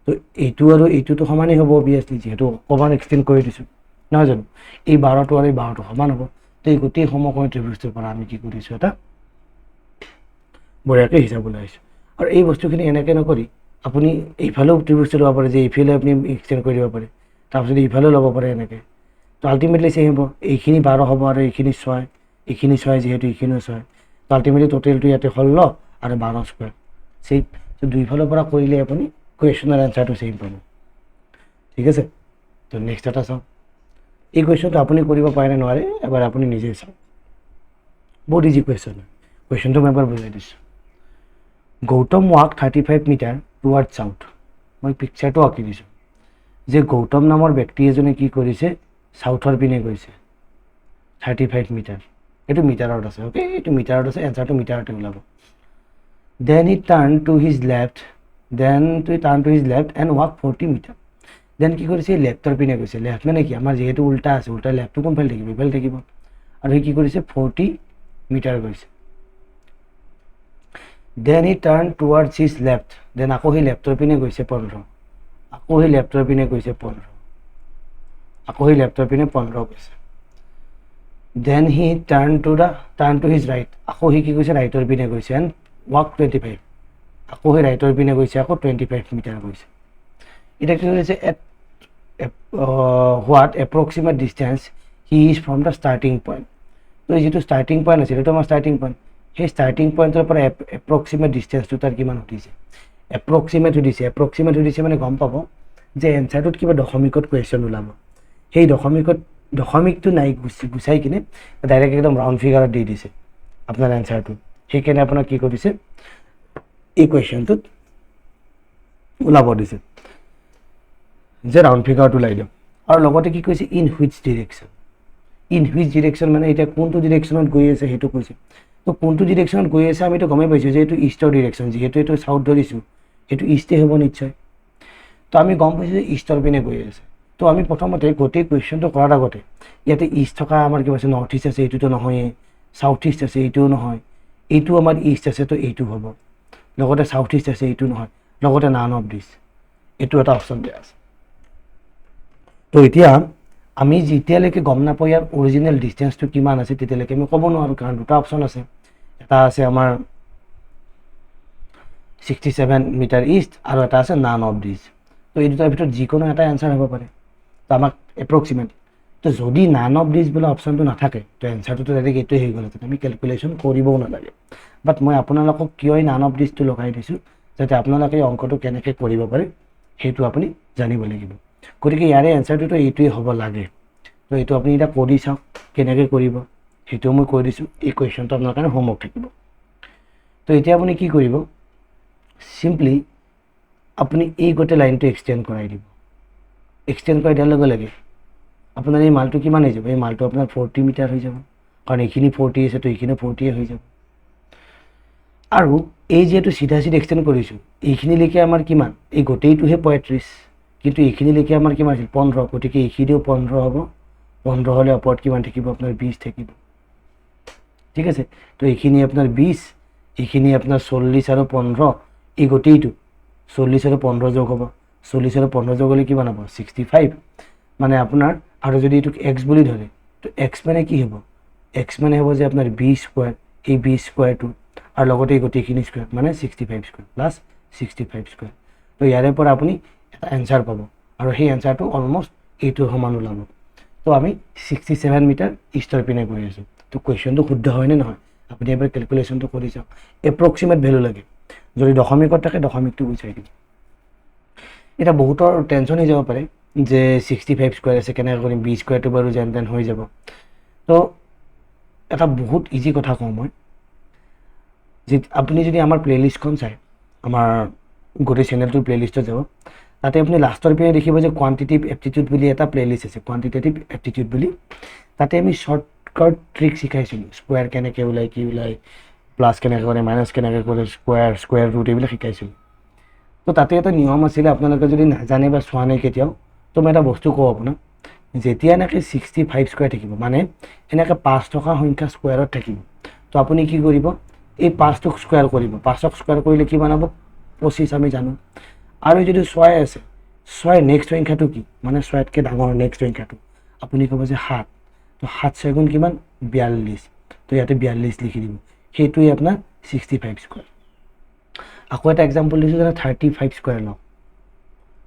তো এইটো আৰু এইটোতো সমানেই হ'ব অভিয়াছলি, যিহেতু অকণমান এক্সটেণ্ড কৰি দিছোঁ, নহয় জানো। এই 12টো আৰু এই 12টো সমান হ'ব। তো এই গোটেই সমকোণী ত্ৰিভুজটোৰ পৰা আমি কি কৰিছোঁ, এটা বঢ়িয়াকৈ হিচাপ ওলাইছোঁ। আৰু এই বস্তুখিনি এনেকৈ নকৰি আপুনি এইফালেও ত্ৰিভুজটো ল'ব পাৰে, যে এইফালে আপুনি এক্সটেণ্ড কৰি দিব পাৰে, তাৰপিছত এইফালেও ল'ব পাৰে এনেকৈ। তো আল্টিমেটলি চেম হ'ব, এইখিনি 12 হ'ব আৰু এইখিনি 6, যিহেতু এইখিনিও 6, তো আল্টিমেটলি টোটেলটো ইয়াতে 16 আৰু 12 স্কোৱাৰ চেম। তো দুইফালৰ পৰা কৰিলে আপুনি কুৱেশ্যনৰ এনচাৰটো চেম পাব। ঠিক আছে। তো নেক্সট এটা চাওক, এই কুৱেশ্যনটো আপুনি কৰিব পাৰে নে নোৱাৰে এবাৰ আপুনি নিজে চাওক, বহুত ইজি কুৱেশ্যন হয়। কুৱেশ্যনটো মই এবাৰ বুজাই দিছোঁ। Gautam walk 35 metre toward south. মই পিকচাৰটো আঁকি দিছোঁ যে গৌতম নামৰ ব্যক্তি এজনে কি কৰিছে, চাউথৰ পিনে গৈছে 35 মিটাৰ, এইটো মিটাৰত আছে, অ'কে, এইটো মিটাৰত আছে, এনচাৰটো মিটাৰতে ওলাব। Then he turn to his left and walk 40 metre. Then কি কৰিছে, লেফ্টৰ পিনে গৈছে। লেফ্ট মানে কি, আমাৰ যিহেতু উল্টা আছে, উল্টা লেফ্টটো কোনফালে থাকিব, ইফালে থাকিব। আৰু সি কি কৰিছে, 40 মিটাৰ গৈছে। Then he turn towards his left, then আকৌ সি লেফ্টৰ পিনে গৈছে 15, আকৌ সি লেফ্টৰ পিনে গৈছে 15, আকৌ সি লেফ্টৰ পিনে 15 গৈছে। Then he turn to his right, আকৌ সি কি কৈছে, ৰাইটৰ পিনে গৈছে এণ্ড ৱাক 25, আকৌ সি ৰাইটৰ পিনে গৈছে, আকৌ 25 মিটাৰ গৈছে। এতিয়া কি কৰিছে, what approximate distance he is from the starting point. তো যিটো ষ্টাৰ্টিং পইণ্ট আছিল সেইটো আমাৰ ষ্টাৰ্টিং পইণ্ট, সেই ষ্টাৰ্টিং পইণ্টৰ পৰা এপ্ৰক্সিমেট ডিষ্টেঞ্চটো তাৰ কিমান সুধিছে, এপ্ৰক্সিমেট সুধিছে মানে গম পাব যে এনচাৰটোত কিবা দশমিকত কুৱেশ্যন ওলাব। সেই দশমিকটো নাই, গুচাই কিনে ডাইৰেক্ট একদম ৰাউণ্ড ফিগাৰত দি দিছে আপোনাৰ এনচাৰটো। সেইকাৰণে আপোনাক কি কৰিছে, এই কুৱেশ্যনটোত ওলাব দিছে যে ৰাউণ্ড ফিগাৰত ওলাই দিয়ক। আৰু লগতে কি কৈছে, ইন হুইচ ডিৰেকশ্যন মানে এতিয়া কোনটো ডিৰেকশ্যনত গৈ আছে সেইটো কৈছে। তো কোনটো ডিৰেকশ্যনত গৈ আছে আমিতো গমেই পাইছোঁ যে এইটো ইষ্টৰ ডিৰেকশ্যন, যিহেতু এইটো চাউথ ধৰিছোঁ সেইটো ইষ্টেই হ'ব নিশ্চয়। তো আমি গম পাইছোঁ যে ইষ্টৰ পিনে গৈ আছে। তো আমি প্ৰথমতে গোটেই কুৱেশ্যনটো কৰাৰ আগতে ইয়াতে ইষ্ট থকা আমাৰ কিবা আছে, নৰ্থ ইষ্ট আছে, এইটোতো নহয়েই, চাউথ ইষ্ট আছে, এইটোও নহয়, এইটো আমাৰ ইষ্ট আছে, তো এইটো হ'ব, লগতে চাউথ ইষ্ট আছে, এইটো নহয়, লগতে নান অফ দিছ, এইটো এটা অপশ্যন দিয়া আছে। তো এতিয়া আমি যেতিয়ালৈকে গম নাপাওঁ ইয়াৰ অৰিজিনেল ডিষ্টেঞ্চটো কিমান আছে তেতিয়ালৈকে আমি ক'ব নোৱাৰোঁ, কাৰণ দুটা অপশ্যন আছে, এটা আছে আমাৰ 67 মিটাৰ ইষ্ট আৰু এটা আছে নান অফ দিছ। তো এই দুটাৰ ভিতৰত যিকোনো এটা এনচাৰ হ'ব পাৰে, তো আমাক এপ্ৰক্সিমেট। তো যদি নান অফ দিছ বোলা অপশ্যনটো নাথাকে তো এনচাৰটোতো ডাইৰেক্ট এইটোৱে হৈ গ'ল, আমি কেলকুলেশ্যন কৰিবও নালাগে। বাট মই আপোনালোকক কিয় এই নান অফ দিছটো লগাই দিছোঁ, যাতে আপোনালোকে এই অংকটো কেনেকৈ কৰিব পাৰে সেইটো আপুনি জানিব লাগিব। গতিকে ইয়াৰে এনচাৰটোতো এইটোৱে হ'ব লাগে। তো এইটো আপুনি এতিয়া কৰি চাওক কেনেকৈ কৰিব, সেইটোও মই কৈ দিছোঁ। এই কুৱেশ্যনটো আপোনাৰ কাৰণে হোমৱৰ্ক থাকিব। তো এতিয়া আপুনি কি কৰিব, চিম্পলি আপুনি এই গোটেই লাইনটো এক্সটেণ্ড কৰাই দিব। এক্সটেণ্ড কৰাই দিয়াৰ লগে লগে আপোনাৰ এই মালটো কিমান হৈ যাব, এই মালটো আপোনাৰ 40 মিটাৰ হৈ যাব, কাৰণ এইখিনি 40 আছে, তো এইখিনি 40 হৈ যাব। আৰু এই যিহেতু চিধা এক্সটেণ্ড কৰিছোঁ, এইখিনিলৈকে আমাৰ কিমান, এই গোটেইটোহে 35, কিন্তু এইখিনিলৈকে আমাৰ কিমান আছিল 15, গতিকে এইখিনিও 15 হ'ব। 15 হ'লে ওপৰত কিমান থাকিব, আপোনাৰ 20 থাকিব, ঠিক আছে। তো এইখিনি আপোনাৰ 20, এইখিনি আপোনাৰ 40 আৰু 15, এই গোটেইটো 40 আৰু 15 যোগ হ'ব, 40 আৰু 15 যোগ হ'লে কিমান হ'ব 65। মানে আপোনাৰ, আৰু যদি এইটোক এক্স বুলি ধৰে তো এক্স মানে কি হ'ব, এক্স মানে হ'ব যে আপোনাৰ 20 স্কোৱাৰ, এই 20 স্কোৱাৰটো আৰু লগতে এই গোটেইখিনি স্কোৱাৰ মানে 65 স্কোৱাৰ প্লাছ 65 স্কোৱাৰ। তো ইয়াৰে পৰা আপুনি এটা এনচাৰ পাব, আৰু সেই এনচাৰটো অলমষ্ট এইটোৰ সমান ওলাব। তো আমি 67 মিটাৰ ইষ্টৰ পিনে গৈ আছোঁ। তো কুৱেশ্যনটো শুদ্ধ হয়নে নহয় আপুনি এবাৰ কেলকুলেশ্যনটো কৰি চাওক। এপ্ৰক্সিমেট ভেলু লাগে, যদি দশমিকত থাকে দশমিকটো গুচাই দিব। এতিয়া বহুতৰ টেনশ্যন হৈ যাব পাৰে যে 65 স্কোৱাৰ আছে, কেনেকৈ কৰিম, 20 স্কোৱাৰটো বাৰু যেন তেন হৈ যাব। তো এটা বহুত ইজি কথা কওঁ মই, যে আপুনি যদি আমাৰ প্লে'লিষ্টখন চায়, আমাৰ গোটেই চেনেলটোৰ প্লে'লিষ্টত যাব, তাতে আপুনি লাষ্টৰ পিনে দেখিব যে কোৱান্টিটিভ এপ্টিটিউড বুলি এটা প্লে'লিষ্ট আছে, কোৱান্টিটেটিভ এপ্টিটিউড বুলি। তাতে আমি শ্বৰ্টকাট ট্ৰিক শিকাইছিলোঁ, স্কুৱাৰ কেনেকৈ ওলায়, কি ওলায়, প্লাছ কেনেকৈ কৰে, মাইনাছ কেনেকৈ কৰে, স্কুৱাৰ ৰুট এইবিলাক শিকাইছিলোঁ। তো তাতে এটা নিয়ম আছিলে, আপোনালোকে যদি নাজানে বা চোৱা নাই কেতিয়াও, তো মই এটা বস্তু কওঁ আপোনাক, যেতিয়া এনেকৈ 65 স্কোৱাৰ থাকিব, মানে এনেকৈ 5 থকা সংখ্যা স্কুৱাৰত থাকিব, তো আপুনি কি কৰিব, এই 5টোক স্কুৱাৰ কৰিব, 5ক স্কুৱাৰ কৰিলে কি বনাব 25, আমি জানো। আৰু যদি 6 আছে, 6 নেক্সট সংখ্যাটো কি, মানে 6তকৈ ডাঙৰ নেক্সট সংখ্যাটো, আপুনি ক'ব যে 7, তো 7 6 গুণ কিমান 42, তো ইয়াতে 42 লিখি দিব, সেইটোৱে আপোনাৰ 65 স্কোৱাৰ। আকৌ এটা এক্সাম্পল দিছোঁ, যেনে 35 স্কোৱাৰ লওঁ,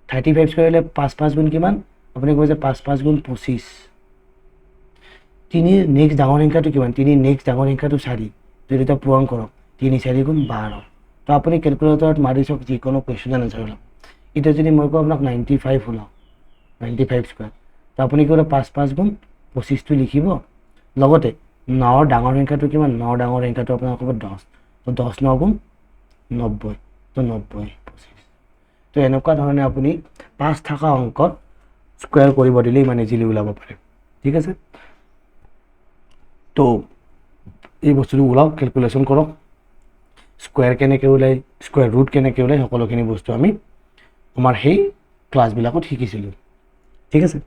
35 স্কোৱাৰ হ'লে 5 5 গুণ কিমান, আপুনি ক'ব যে 5 5 গুণ 25, 3 নেক্সট ডাঙৰ সংখ্যাটো কিমান, 3 নেক্সট ডাঙৰ সংখ্যাটো 4, তো এটা পূৰণ কৰক, 3 4 গুণ 12। তো আপুনি কেলকুলেটৰত মাৰি চাওক, যিকোনো কুৱেশ্যনৰ এনচাৰ ওলাব। এতিয়া যদি মই কওঁ আপোনাক 95 ওলাওঁ, 95 স্কুৱাৰ। তো আপুনি কি কৰিব 5 গুণ 25টো লিখিব, লগতে 9ৰ ডাঙৰ সংখ্যাটো কিমান, 9ৰ ডাঙৰ সংখ্যাটো আপোনাৰ ক'ব 10, তো 10 9 গুণ 90, তো 90 25। তো এনেকুৱা ধৰণে আপুনি 5 থকা অংকত স্কুৱেৰ কৰিব দিলে ইমান ইজিলি ওলাব পাৰে। ঠিক আছে, তো এই বস্তুটো ওলাওক, কেলকুলেশ্যন কৰক, স্কুৱেৰ কেনেকৈ ওলায়, স্কুৱেৰ ৰুট কেনেকৈ ওলায়, সকলোখিনি বস্তু আমি আমাৰ সেই ক্লাছবিলাকত শিকিছিলোঁ। ঠিক আছে,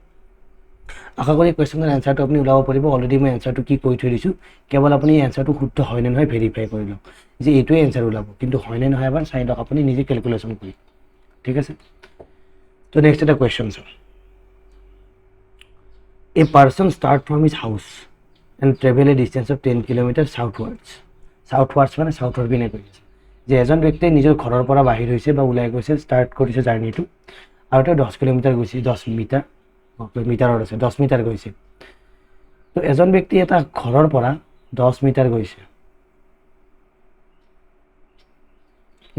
আশা কৰি কুৱেশ্যনৰ এনচাৰটো আপুনি ওলাব পাৰিব। অলৰেডি মই এনচাৰটো কি কৈ থৈ দিছোঁ, কেৱল আপুনি এনচাৰটো শুদ্ধ হয়নে নহয় ভেৰিফাই কৰি লওক যে এইটোৱে এনচাৰ ওলাব, কিন্তু হয়নে নহয় এবাৰ চাই লওক আপুনি নিজে কেলকুলেশ্যন কৰি। ঠিক আছে, তো নেক্সট এটা কুৱেশ্যন চাওক। A person start from his house and travel a distance of 10 kilometre southwards. Southwards মানে চাউথৰ পিনে গৈছে, যে এজন ব্যক্তিয়ে নিজৰ ঘৰৰ পৰা বাহিৰ হৈছে বা ওলাই গৈছে, ষ্টাৰ্ট কৰিছে জাৰ্ণিটো, আৰু তেওঁ 10 কিলোমিটাৰ গৈছে, 10 মিটাৰ মিটাৰত আছে, 10 মিটাৰ গৈছে। তো এজন ব্যক্তি এটা ঘৰৰ পৰা 10 মিটাৰ গৈছে,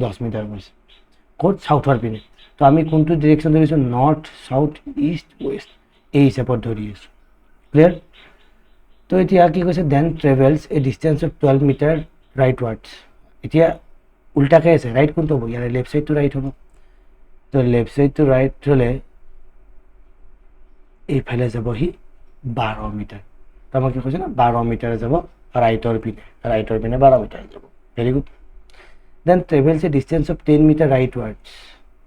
10 মিটাৰ গৈছে ক'ত, চাউথৰ পিনে। তো আমি কোনটো ডিৰেকশ্যন ধৰিছোঁ, নৰ্থ চাউথ ইষ্ট ৱেষ্ট, এই হিচাপত ধৰি আছোঁ। ক্লিয়াৰ? তো এতিয়া কি কৈছে, then travels a distance of 12 metre rightwards. এতিয়া উল্টাকৈ আছে, ৰাইট কোনটো হ'ব, ইয়াৰে লেফ্ট ছাইডটো ৰাইট হ'ব। তো লেফ্ট ছাইডটো ৰাইট হ'লে এইফালে যাব সি 12 মিটাৰ। তো আমাক কি কৈছে না, 12 মিটাৰ যাব ৰাইটৰ পিনে, 12 মিটাৰ যাব। Very good. Then travels a distance of 10 metre rightwards,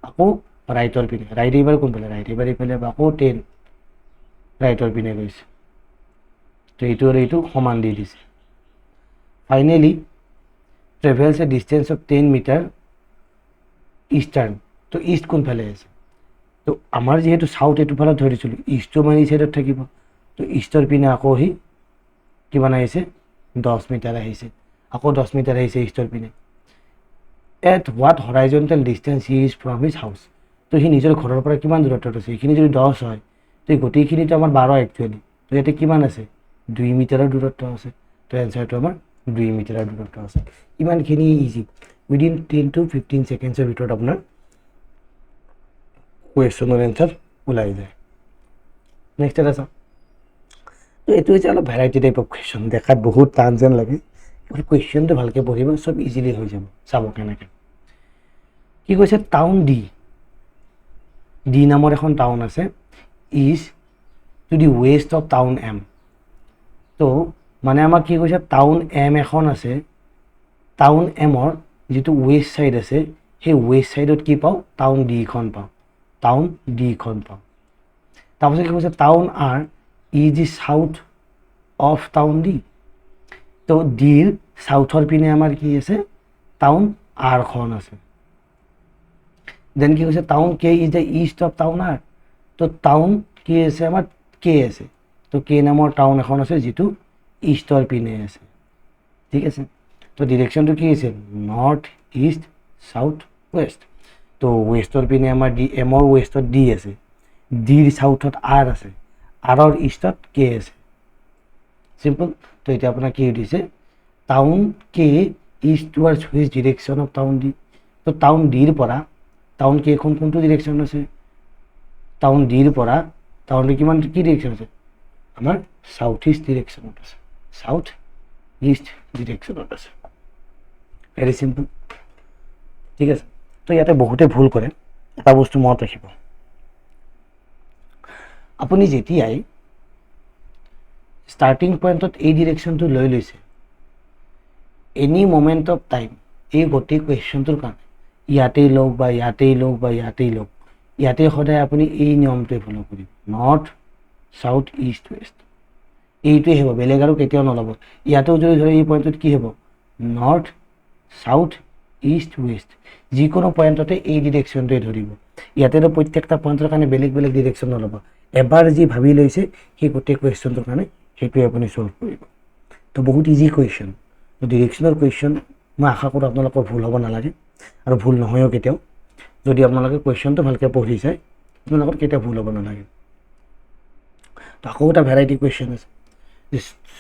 আকৌ ৰাইটৰ পিনে, ৰাইট এইবাৰ কোনফালে, ৰাইট এইবাৰ এইফালে আকৌ 10 ৰাইটৰ পিনে গৈছে। তো এইটো আৰু এইটো সমান দি দিছে। Finally travels a distance of 10 metre eastern. তো ইষ্ট কোনফালে আছে, তো আমাৰ যিহেতু চাউথ এইটো ফালত ধৰিছিলোঁ, ইষ্টটো মানে এই চাইডত থাকিব। তো ইষ্টৰ পিনে আকৌ সি কিমান আহিছে, 10 মিটাৰ আহিছে, আকৌ 10 মিটাৰ আহিছে ইষ্টৰ পিনে। At what horizontal distance he is from his house. তো সি নিজৰ ঘৰৰ পৰা কিমান দূৰত্বত আছে, এইখিনি যদি 10 হয়, তো এই গোটেইখিনিতো আমাৰ 12 একচুৱেলি। তো ইয়াতে কিমান আছে, 2 মিটাৰৰ দূৰত্ব আছে। তো এনচাৰটো আমাৰ 2 মিটাৰৰ দূৰত্ব আছে। ইমানখিনি ইজি, উইদিন 10 to 15 ছেকেণ্ডছৰ ভিতৰত আপোনাৰ কুৱেশ্যনৰ এনচাৰ ওলাই যায়। নেক্সট এটা চাওঁ। তো এইটো হৈছে অলপ ভেৰাইটি টাইপ অফ কুৱেশ্যন, দেখাত বহুত টান যেন লাগে, কুৱেশ্যনটো ভালকৈ পঢ়িব, চব ইজিলি হৈ যাব। চাব কেনেকৈ কি কৈছে, টাউন ডি, ডি নামৰ এখন টাউন আছে, is to the west of town M. তো মানে আমাক কি কৈছে, টাউন এম এখন আছে, টাউন এমৰ যিটো ৱেষ্ট ছাইড আছে, সেই ৱেষ্ট ছাইডত কি পাওঁ, টাউন ডিখন পাওঁ, টাউন ডিখন পাওঁ। তাৰপিছত কি কৈছে, town R is the south of town D. তো ডিৰ চাউথৰ পিনে আমাৰ কি আছে, টাউন আৰখন আছে। দেন কি কৈছে, town K is the east of town R. তো টাউন কি আছে, আমাৰ কে আছে। তো কে নামৰ টাউন এখন আছে যিটো ইষ্টৰ পিনে আছে। ঠিক আছে, তো ডিৰেকশ্যনটো কি হৈছে, নৰ্থ ইষ্ট চাউথ ৱেষ্ট। তো ৱেষ্টৰ পিনে আমাৰ ডি, এমৰ ৱেষ্টত ডি আছে, ডিৰ চাউথত আৰ আছে, আৰৰ ইষ্টত কে আছে। চিম্পল। তো এতিয়া আপোনাৰ কি দিছে, town K east towards which direction of town D. তো টাউন ডিৰ পৰা টাউন কেখন কোনটো ডিৰেকশ্যন আছে, টাউন ডিৰ পৰা টাউন ডি কিমান কি ডিৰেকশ্যন আছে, আমাৰ চাউথ ইষ্ট ডিৰেকশ্যনত আছে, চাউথ ইষ্ট ডিৰেকশ্যনত আছে। Very simple. ঠিক আছে, তো ইয়াতে বহুতে ভুল কৰে, এটা বস্তু মনত ৰাখিব, আপুনি যেতিয়াই ষ্টাৰ্টিং পইণ্টত এই ডিৰেকশ্যনটো লৈ লৈছে, এনি মমেণ্ট অফ টাইম এই গোটেই কুৱেশ্যনটোৰ কাৰণে ইয়াতেই লওক বা ইয়াতেই লওক বা ইয়াতেই লওক, ইয়াতে সদায় আপুনি এই নিয়মটোৱে ফ'ল' কৰিব, নৰ্থ চাউথ ইষ্ট ৱেষ্ট, এইটোৱে হ'ব, বেলেগ আৰু কেতিয়াও নল'ব। ইয়াতেও যদি ধৰে এই পইণ্টত কি হ'ব, নৰ্থ চাউথ ইষ্ট ৱেষ্ট, যিকোনো পইণ্টতে এই ডিৰেকশ্যনটোৱে ধৰিব। ইয়াতেতো প্ৰত্যেকটা পইণ্টৰ কাৰণে বেলেগ বেলেগ ডিৰেকশ্যন নল'ব, এবাৰ যি ভাবি লৈছে সেই গোটেই কুৱেশ্যনটোৰ কাৰণে সেইটোৱে আপুনি ছল্ভ কৰিব। তো বহুত ইজি কুৱেশ্যন। তো ডিৰেকশ্যনৰ কুৱেশ্যন মই আশা কৰোঁ আপোনালোকৰ ভুল হ'ব নালাগে, আৰু ভুল নহয়ও কেতিয়াও। যদি আপোনালোকে কুৱেশ্যনটো ভালকৈ পঢ়ি যায়, আপোনালোকৰ কেতিয়াও ভুল হ'ব নালাগে। তো আকৌ এটা ভেৰাইটি কুৱেশ্যন আছে,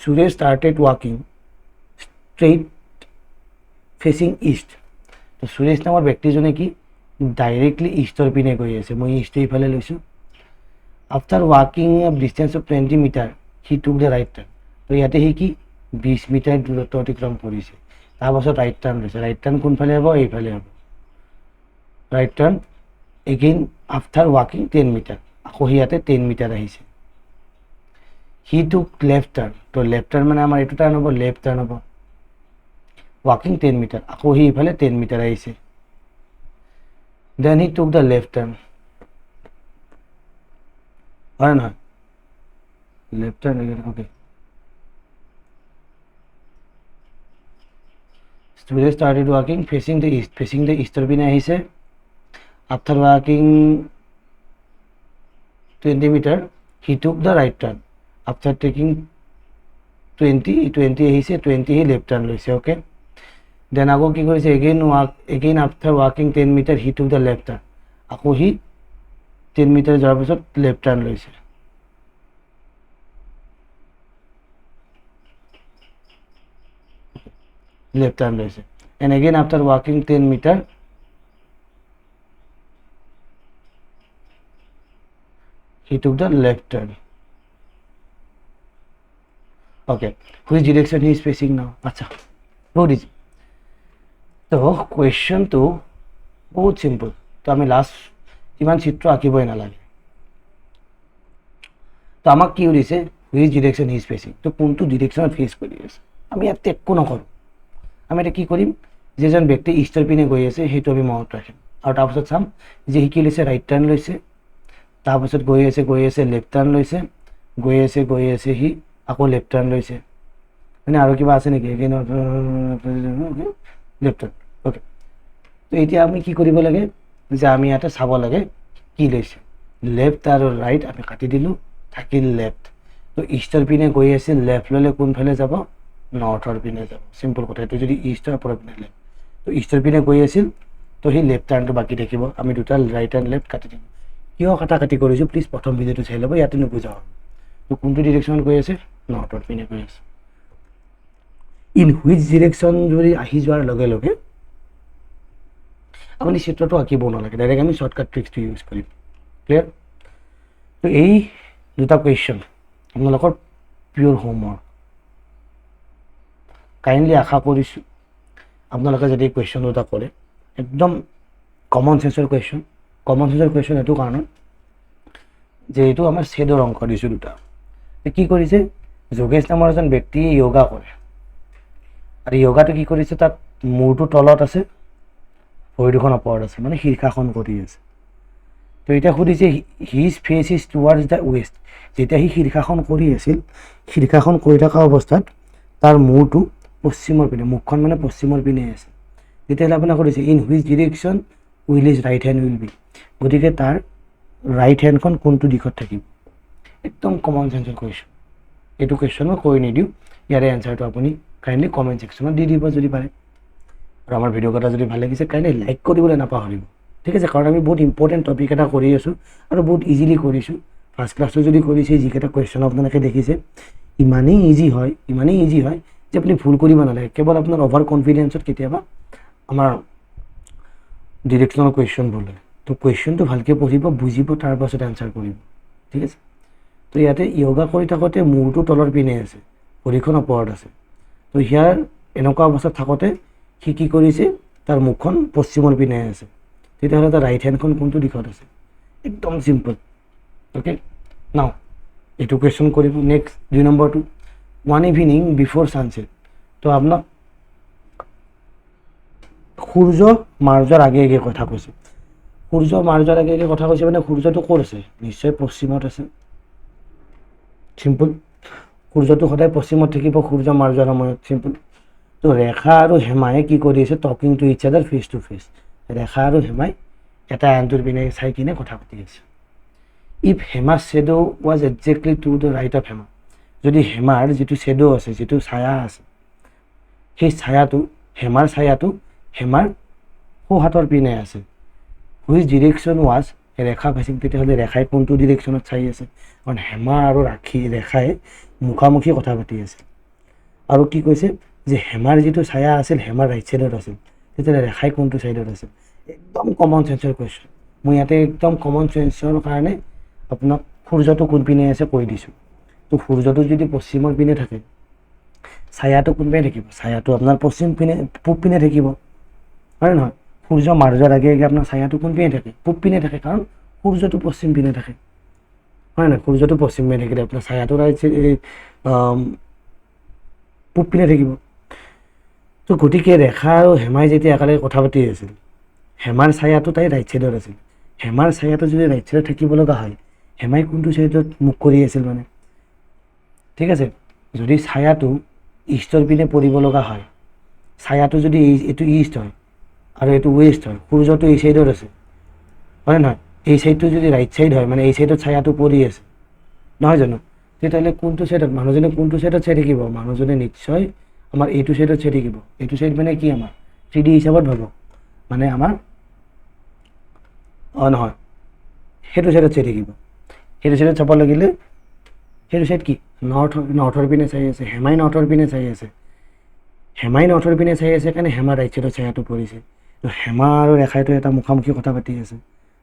সুৰেশ ষ্টাৰ্টেড ৱাকিং ষ্ট্ৰেইট ফেচিং ইষ্ট। তো সুৰেশ নামৰ ব্যক্তিজনে কি ডাইৰেক্টলি ইষ্টৰ পিনে গৈ আছে, মই ইষ্টটো ইফালে লৈছোঁ, আফটাৰ ৱাকিং a distance of 20 metre he took the right টাৰ্ণ। তো ইয়াতে সি কি 20 মিটাৰ দূৰত্ব অতিক্ৰম কৰিছে, তাৰপাছত ৰাইট টাৰ্ণ লৈছে। ৰাইট টাৰ্ণ কোনফালে হ'ব? এইফালে হ'ব। ৰাইট টাৰ্ণ এগেইন আফটাৰ ৱাকিং 10 মিটাৰ, আকৌ সি ইয়াতে 10 মিটাৰ আহিছে। হি টুক লেফ্ট টাৰ্ণ, তো লেফ্ট টাৰ্ণ মানে আমাৰ এইটো টাৰ্ণ হ'ব, লেফ্ট টাৰ্ণ হ'ব। ৱাকিং 10 মিটাৰ, আকৌ সি ইফালে 10 মিটাৰ আহিছে। Then he took the left টাৰ্ণ, হয় নহয়? Left turn okay. Student started walking facing the east, facing the eastৰ পিনে আহিছে। After walking 20 meter, he took the right turn. After taking 20 আহিছে, 20 হি left turn লৈছে, okay? Then আকৌ কি কৰিছে? Again after walking 10 meter, he took the left turn. আকৌ সি 10 metre যোৱাৰ পিছত left turn লৈছে। left turn লৈছে। And again after walking 10 meter, he took the left turn. Okay, which direction he is facing now? আচ্ছা, বহুত easy. তো কুৱেশ্যনটো বহুত simple. তো আমি লাষ্ট ইমান চিত্ৰ আঁকিবই নালাগে। তো আমাক কি সুধিছে? which direction he is facing, তো কোনটো ডিৰেকশ্যনত ফেচ কৰি আছে। আমি ইয়াত একো নকৰোঁ। আমি এটা কি কৰিম? যেজন ব্যক্তি ইষ্টৰ পিনে গৈ আছে সেইটো আমি মনত ৰাখিম, আৰু তাৰপিছত চাম যে সি কি লৈছে? ৰাইট টাৰ্ণ লৈছে। তাৰপাছত গৈ আছে লেফ্ট টাৰ্ণ লৈছে, গৈ আছে সি আকৌ লেফ্ট টাৰ্ণ লৈছে। মানে আৰু কিবা আছে নেকি? লেফ্ট টাৰ্ণ, অ'কে। তো এতিয়া আমি কি কৰিব লাগে? যে আমি ইয়াতে চাব লাগে কি লৈছে। লেফ্ট আৰু ৰাইট আমি কাটি দিলোঁ, থাকিল লেফ্ট। তো ইষ্টৰ পিনে গৈ আছে, লেফ্ট ল'লে কোনফালে যাব? নৰ্থৰ পিনে যাব। চিম্পল কথা। এইটো যদি ইষ্টৰ পৰা পিনে লেফ্ট, তো ইষ্টৰ পিনে গৈ আছিল, তো সি লেফ্ট টাৰ্ণটো বাকী থাকিব। আমি দুটা ৰাইট এণ্ড লেফ্ট কাটি দিম। কিয় কাটি কৰিছোঁ প্লিজ প্ৰথম ভিডিঅ'টো চাই ল'ব, ইয়াতে নুবুজা হ'ব। তো কোনটো ডিৰেকশ্যনত গৈ আছে? নৰ্থৰ পিনে গৈ আছে। ইন হুইচ ডিৰেকশ্যন যদি আহি যোৱাৰ লগে লগে আপুনি চিত্ৰটো আঁকিব নালাগে, ডাইৰেক্ট আমি শ্বৰ্টকাট ট্ৰিক্সটো ইউজ কৰিম। ক্লিয়াৰ? তো এই দুটা কুৱেশ্যন আপোনালোকৰ পিয়'ৰ হোমৱৰ্ক। কাইণ্ডলি আশা কৰিছোঁ আপোনালোকে যদি কুৱেশ্যন দুটা কৰে, একদম কমন চেঞ্চৰ কুৱেশ্যন। কমন চেঞ্চৰ কুৱেশ্যন এইটো কাৰণত যে এইটো আমাৰ শ্বেডৰ অংক দিছোঁ দুটা। কি কৰিছে? যোগেশ নামৰ এজন ব্যক্তিয়ে য়োগা কৰে, আৰু য়োগাটো কি কৰিছে? তাত মূৰটো তলত আছে, ভৰি দুখন ওপৰত আছে, মানে শীৰ্ষাসন কৰি আছে। তো এতিয়া সুধিছে his face is towards the west. যেতিয়া সি শীৰ্ষাসন কৰি আছিল, শীৰ্ষাসন কৰি থকা অৱস্থাত তাৰ মূৰটো পশ্চিমৰ পিনে, মুখখন মানে পশ্চিমৰ পিনে আছে। তেতিয়াহ'লে আপোনাক সুধিছে in which direction will is right hand will be. গতিকে তাৰ ৰাইট হেণ্ডখন কোনটো দিশত থাকিব? একদম কমন চেঞ্চৰ কুৱেশ্যন। এইটো কুৱেশ্যন মই কৈ নিদিওঁ, ইয়াৰে এনচাৰটো আপুনি কাইণ্ডলি কমেণ্ট ছেকশ্যনত দি দিব যদি পাৰে। আৰু আমাৰ ভিডিঅ' কেইটা যদি ভাল লাগিছে কাইণ্ডলি লাইক কৰিবলৈ নাপাহৰিব, ঠিক আছে? কাৰণ আমি বহুত ইম্পৰ্টেণ্ট টপিক এটা কৰি আছোঁ আৰু বহুত ইজিলি কৰিছোঁ। ফাৰ্ষ্ট ক্লাছটো যদি কৰিছে, যিকেইটা কুৱেশ্যন আপোনালোকে দেখিছে ইমানেই ইজি হয় যে আপুনি ভুল কৰিব নালাগে। কেৱল আপোনাৰ অভাৰ কনফিডেঞ্চত কেতিয়াবা আমাৰ ডিৰেকশ্যনৰ কুৱেশ্যন বোলে। তো কুৱেশ্যনটো ভালকৈ পঢ়িব, বুজিব, তাৰ পাছত এনচাৰ কৰিব, ঠিক আছে? তো ইয়াতে য়োগা কৰি থাকোঁতে মূৰটো তলৰ পিনে আছে, ভৰিখন ওপৰত আছে। তো ইয়াৰ এনেকুৱা অৱস্থাত থাকোঁতে সি কি কৰিছে? তাৰ মুখখন পশ্চিমৰ পিনে আছে। তেতিয়াহ'লে তাৰ ৰাইট হেণ্ডখন কোনটো দিশত আছে? একদম চিম্পল, অ'কে। নাও এইটো কুৱেশ্যন কৰিব। নেক্সট 2 নম্বৰটো, ওৱান ইভিনিং বিফ'ৰ ছানছেট। তো আপোনাক সূৰ্য মাৰ যোৱাৰ আগে আগে কথা কৈছে। সূৰ্য মাৰ যোৱাৰ আগে আগে কথা কৈছে মানে সূৰ্যটো ক'ত আছে? নিশ্চয় পশ্চিমত আছে। চিম্পল। সূৰ্যটো সদায় পশ্চিমত থাকিব সূৰ্য মাৰ যোৱাৰ সময়ত, চিম্পল। তো ৰেখা আৰু হেমাই কি কৰি আছে? টকিং টু ইচ আদাৰ ফেচ টু ফেচ। ৰেখা আৰু হেমাই এটা আনটোৰ পিনে চাই কিনে কথা পাতি আছে। If hammer shadow was exactly two the write off Hema. যদি হেমাৰ যিটো শ্বেডো আছে, যিটো ছায়া আছে, সেই ছায়াটো হেমাৰ সোঁহাতৰ পিনে আছে। Which direction was Rekha fetching. তেতিয়াহ'লে ৰেখাই কোনটো ডিৰেকশ্যনত চাই আছে? কাৰণ হেমা আৰু ৰেখাই মুখামুখি কথা পাতি আছে। আৰু কি কৈছে? যে হেমাৰ যিটো ছায়া আছিল হেমাৰ ৰাইট ছাইডত আছিল। তেতিয়াহ'লে ৰেখাই কোনটো ছাইডত আছিল? একদম কমন চেঞ্চৰ কুৱেশ্যন। মই ইয়াতে একদম কমন চেঞ্চৰ কাৰণে আপোনাক সূৰ্যটো কোনপিনে আছে কৈ দিছোঁ। তো সূৰ্যটো যদি পশ্চিমৰ পিনে থাকে, ছায়াটো কোনপিনে থাকিব? ছায়াটো আপোনাৰ পূব পিনে থাকিব, হয় নহয়? সূৰ্য মাৰ যোৱাৰ আগে আগে আপোনাৰ ছায়াটো কোনপিনে থাকে? পূব পিনে থাকে, কাৰণ সূৰ্যটো পশ্চিম পিনে থাকে, হয় নহয়? সূৰ্যটো পশ্চিম পিনে থাকিলে আপোনাৰ ছায়াটো পূব পিনে থাকিব। তো গতিকে ৰেখা আৰু হেমাই যেতিয়া একেলগে কথা পাতি আছিল, হেমাৰ ছায়াটো তাই ৰাইট ছাইডত আছিল। হেমাৰ ছায়াটো যদি ৰাইট ছাইডত থাকিব লগা হয়, হেমাই কোনটো ছাইডত মুখ কৰি আছিল মানে? ঠিক আছে, যদি ছায়াটো ইষ্টৰ পিনে পৰিব লগা হয়, ছায়াটো যদি এইটো ইষ্ট হয় আৰু এইটো ৱেষ্ট হয়, সূৰ্যটো এই ছাইডত আছে, হয় নহয়? এই ছাইডটো যদি ৰাইট ছাইড হয়, মানে এই ছাইডত ছায়াটো পৰি আছে, নহয় জানো? তেতিয়াহ'লে কোনটো ছাইডত মানুহজনে কোনটো ছাইডত চাই থাকিব? মানুহজনে নিশ্চয় আমাৰ এইটো ছাইডত চাই থাকিব। এইটো ছাইড মানে কি আমাৰ 3D হিচাপত ভাবক, মানে আমাৰ নহয়, সেইটো ছাইডত চাই থাকিব। সেইটো ছাইডত চাব লাগিলে সেইটো ছাইড কি নৰ্থৰ পিনে চাই আছে, হেমাই নৰ্থৰ পিনে চাই আছে। হেমাই নৰ্থৰ পিনে চাই আছে কাৰণে হেমাৰ ৰাইট ছাইডত ছায়াটো পৰিছে। তো হেমা আৰু ৰেখাইটো এটা মুখামুখি কথা পাতি আছে।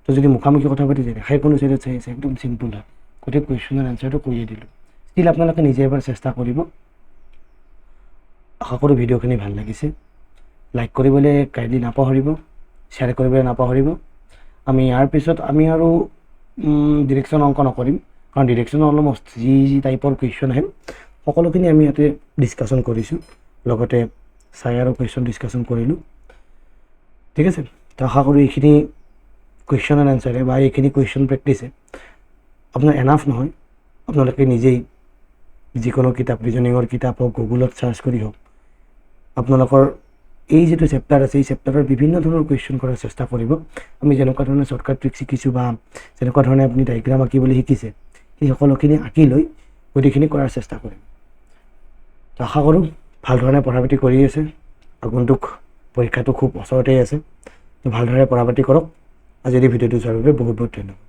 তো যদি মুখামুখি কথা পাতি যায়, ৰেখাই কোনো ছাইডত চাই আছে, একদম চিম্পুল হয়। গতিকে কুৱেশ্যনৰ এনচাৰটো কৈয়ে দিলোঁ। ষ্টিল আপোনালোকে নিজে এবাৰ চেষ্টা কৰিব। আশা কৰোঁ ভিডিঅ'খিনি ভাল লাগিছে। লাইক কৰিবলৈ কাইণ্ডলি নাপাহৰিব, শ্বেয়াৰ কৰিবলৈ নাপাহৰিব। আমি ইয়াৰ পিছত আমি আৰু ডিৰেকশ্যন অংক নকৰিম, কাৰণ ডিৰেকশ্যন অলমষ্ট যি টাইপৰ কুৱেশ্যন আহে সকলোখিনি আমি ইয়াতে ডিছকাশ্যন কৰিছোঁ, লগতে ছায়াৰো কুৱেশ্যন ডিছকাশ্যন কৰিলোঁ। ঠিক আছে, তো আশা কৰোঁ এইখিনি কুৱেশ্যন এণ্ড এনচাৰে বা এইখিনি কুৱেশ্যন প্ৰেক্টিছে আপোনাৰ এনাফ নহয়। আপোনালোকে নিজেই যিকোনো কিতাপ, ৰিজনিঙৰ কিতাপ হওক, গুগলত চাৰ্চ কৰি হওক, আপোনালোকৰ এই যিটো চেপ্টাৰ আছে, এই চেপ্টাৰৰ বিভিন্ন ধৰণৰ কুৱেশ্যন কৰাৰ চেষ্টা কৰিব। আমি যেনেকুৱা ধৰণে শ্বৰ্টকাট ট্ৰিক শিকিছোঁ বা যেনেকুৱা ধৰণে আপুনি ডায়েগ্ৰাম আঁকিবলৈ শিকিছে, সেই সকলোখিনি আঁকি লৈ গোটেইখিনি কৰাৰ চেষ্টা কৰিম। তো আশা কৰোঁ ভালধৰণে পঢ়া পাতি কৰি আছে। আগন্তুক পৰীক্ষাটো খুব ওচৰতেই আছে, তো ভালদৰে পঢ়া পাতি কৰক। আজিৰ এই ভিডিঅ'টো চোৱাৰ বাবে বহুত বহুত ধন্যবাদ।